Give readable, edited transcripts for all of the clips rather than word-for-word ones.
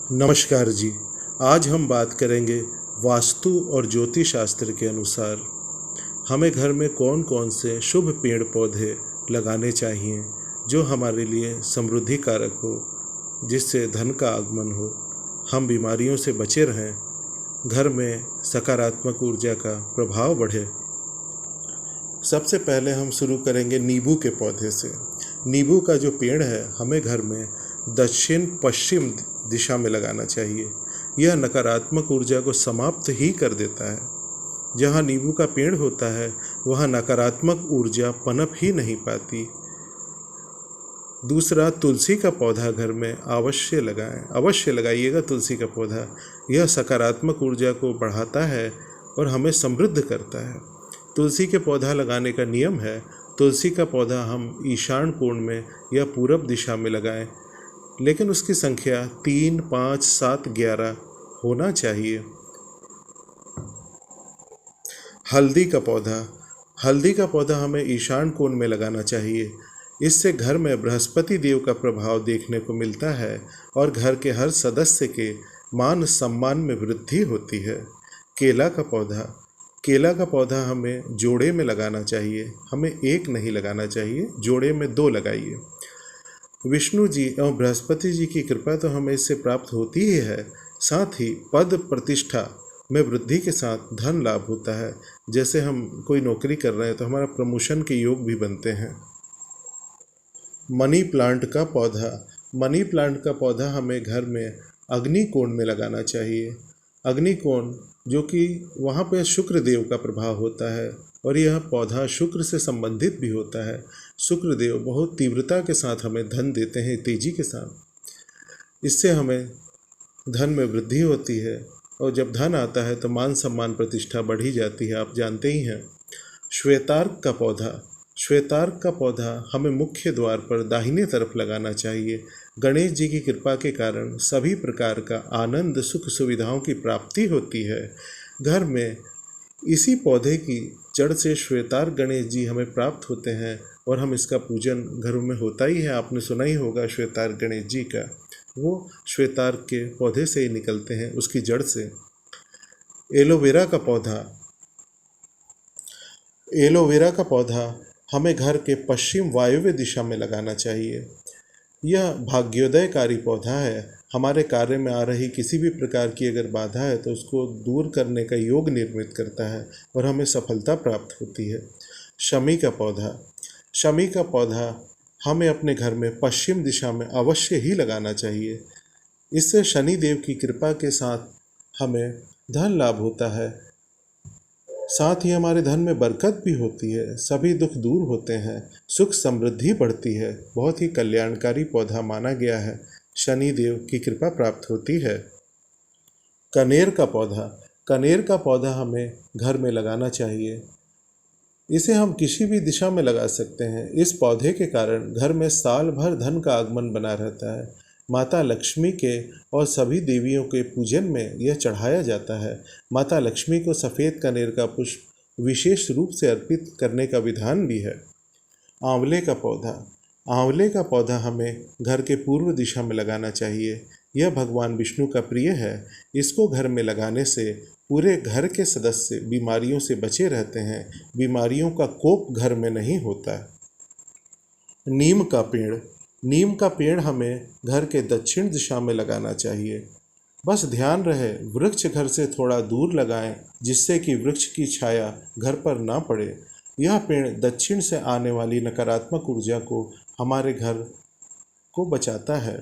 नमस्कार जी। आज हम बात करेंगे वास्तु और ज्योतिष शास्त्र के अनुसार हमें घर में कौन कौन से शुभ पेड़ पौधे लगाने चाहिए जो हमारे लिए समृद्धि कारक हो, जिससे धन का आगमन हो, हम बीमारियों से बचे रहें, घर में सकारात्मक ऊर्जा का प्रभाव बढ़े। सबसे पहले हम शुरू करेंगे नींबू के पौधे से। नींबू का जो पेड़ है हमें घर में दक्षिण पश्चिम दिशा में लगाना चाहिए। यह नकारात्मक ऊर्जा को समाप्त ही कर देता है। जहाँ नींबू का पेड़ होता है वहाँ नकारात्मक ऊर्जा पनप ही नहीं पाती। दूसरा, तुलसी का पौधा घर में अवश्य लगाएं, अवश्य लगाइएगा तुलसी का पौधा। यह सकारात्मक ऊर्जा को बढ़ाता है और हमें समृद्ध करता है। तुलसी के पौधा लगाने का नियम है, तुलसी का पौधा हम ईशान कोण में या पूरब दिशा में लगाएं, लेकिन उसकी संख्या 3, 5, 7, 11 होना चाहिए। हल्दी का पौधा हमें ईशान कोण में लगाना चाहिए। इससे घर में बृहस्पति देव का प्रभाव देखने को मिलता है और घर के हर सदस्य के मान सम्मान में वृद्धि होती है। केला का पौधा हमें जोड़े में लगाना चाहिए। हमें एक नहीं लगाना चाहिए, जोड़े में 2 लगाइए। विष्णु जी एवं बृहस्पति जी की कृपा तो हमें इससे प्राप्त होती ही है, साथ ही पद प्रतिष्ठा में वृद्धि के साथ धन लाभ होता है। जैसे हम कोई नौकरी कर रहे हैं तो हमारा प्रमोशन के योग भी बनते हैं। मनी प्लांट का पौधा हमें घर में अग्नि कोण में लगाना चाहिए। अग्नि कोण जो कि वहाँ पे शुक्र देव का प्रभाव होता है और यह पौधा शुक्र से संबंधित भी होता है। शुक्र देव बहुत तीव्रता के साथ हमें धन देते हैं, तेजी के साथ। इससे हमें धन में वृद्धि होती है और जब धन आता है तो मान सम्मान प्रतिष्ठा बढ़ ही जाती है, आप जानते ही हैं। श्वेतार्क का पौधा हमें मुख्य द्वार पर दाहिने तरफ लगाना चाहिए। गणेश जी की कृपा के कारण सभी प्रकार का आनंद, सुख, सुविधाओं की प्राप्ति होती है। घर में इसी पौधे की जड़ से श्वेतार्क गणेश जी हमें प्राप्त होते हैं और हम इसका पूजन घरों में होता ही है। आपने सुना ही होगा श्वेतार्क गणेश जी का, वो श्वेतार्क के पौधे से ही निकलते हैं, उसकी जड़ से। एलोवेरा का पौधा हमें घर के पश्चिम वायव्य दिशा में लगाना चाहिए। यह भाग्योदयकारी पौधा है। हमारे कार्य में आ रही किसी भी प्रकार की अगर बाधा है तो उसको दूर करने का योग निर्मित करता है और हमें सफलता प्राप्त होती है। शमी का पौधा हमें अपने घर में पश्चिम दिशा में अवश्य ही लगाना चाहिए। इससे शनि देव की कृपा के साथ हमें धन लाभ होता है, साथ ही हमारे धन में बरकत भी होती है, सभी दुख दूर होते हैं, सुख समृद्धि बढ़ती है। बहुत ही कल्याणकारी पौधा माना गया है, शनि देव की कृपा प्राप्त होती है। कनेर का पौधा हमें घर में लगाना चाहिए। इसे हम किसी भी दिशा में लगा सकते हैं। इस पौधे के कारण घर में साल भर धन का आगमन बना रहता है। माता लक्ष्मी के और सभी देवियों के पूजन में यह चढ़ाया जाता है। माता लक्ष्मी को सफ़ेद कनेर का पुष्प विशेष रूप से अर्पित करने का विधान भी है। आंवले का पौधा हमें घर के पूर्व दिशा में लगाना चाहिए। यह भगवान विष्णु का प्रिय है। इसको घर में लगाने से पूरे घर के सदस्य बीमारियों से बचे रहते हैं। बीमारियों का कोप घर में नहीं होता। नीम का पेड़ हमें घर के दक्षिण दिशा में लगाना चाहिए। बस ध्यान रहे वृक्ष घर से थोड़ा दूर लगाएं, जिससे कि वृक्ष की छाया घर पर ना पड़े। यह पेड़ दक्षिण से आने वाली नकारात्मक ऊर्जा को हमारे घर को बचाता है।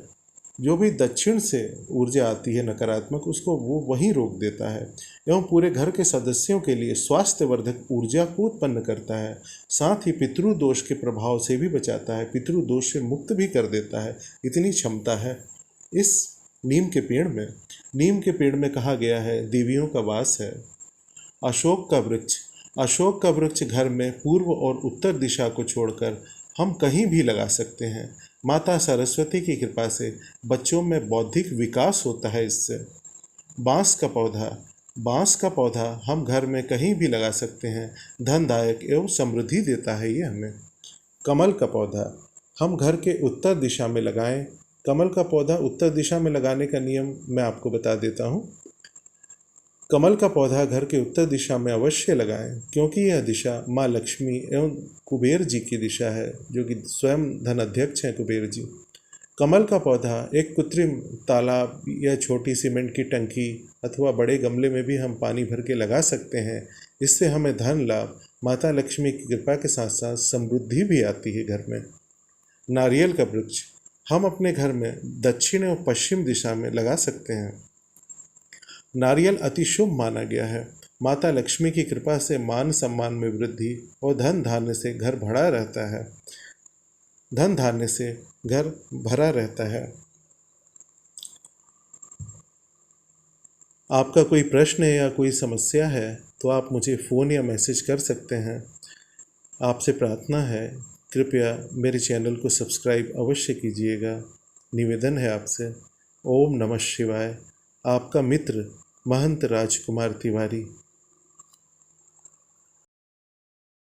जो भी दक्षिण से ऊर्जा आती है नकारात्मक, उसको वो वहीं रोक देता है एवं पूरे घर के सदस्यों के लिए स्वास्थ्यवर्धक ऊर्जा को उत्पन्न करता है। साथ ही पितृदोष के प्रभाव से भी बचाता है, पितृदोष से मुक्त भी कर देता है। इतनी क्षमता है इस नीम के पेड़ में कहा गया है देवियों का वास है। अशोक का वृक्ष घर में पूर्व और उत्तर दिशा को छोड़कर हम कहीं भी लगा सकते हैं। माता सरस्वती की कृपा से बच्चों में बौद्धिक विकास होता है इससे। बांस का पौधा हम घर में कहीं भी लगा सकते हैं, धनदायक एवं समृद्धि देता है ये हमें। कमल का पौधा हम घर के उत्तर दिशा में लगाएं कमल का पौधा उत्तर दिशा में लगाने का नियम मैं आपको बता देता हूँ। कमल का पौधा घर के उत्तर दिशा में अवश्य लगाएं, क्योंकि यह दिशा माँ लक्ष्मी एवं कुबेर जी की दिशा है, जो कि स्वयं धन अध्यक्ष हैं कुबेर जी। कमल का पौधा एक कृत्रिम तालाब या छोटी सीमेंट की टंकी अथवा बड़े गमले में भी हम पानी भर के लगा सकते हैं। इससे हमें धन लाभ, माता लक्ष्मी की कृपा के साथ साथ समृद्धि भी आती है घर में। नारियल का वृक्ष हम अपने घर में दक्षिण एवं पश्चिम दिशा में लगा सकते हैं। नारियल अति शुभ माना गया है। माता लक्ष्मी की कृपा से मान सम्मान में वृद्धि और धन धान्य से घर भरा रहता है। धन धान्य से घर भरा रहता है। आपका कोई प्रश्न है या कोई समस्या है तो आप मुझे फ़ोन या मैसेज कर सकते हैं। आपसे प्रार्थना है, कृपया मेरे चैनल को सब्सक्राइब अवश्य कीजिएगा। निवेदन है आपसे। ओम नमः शिवाय। आपका मित्र महंत राजकुमार तिवारी।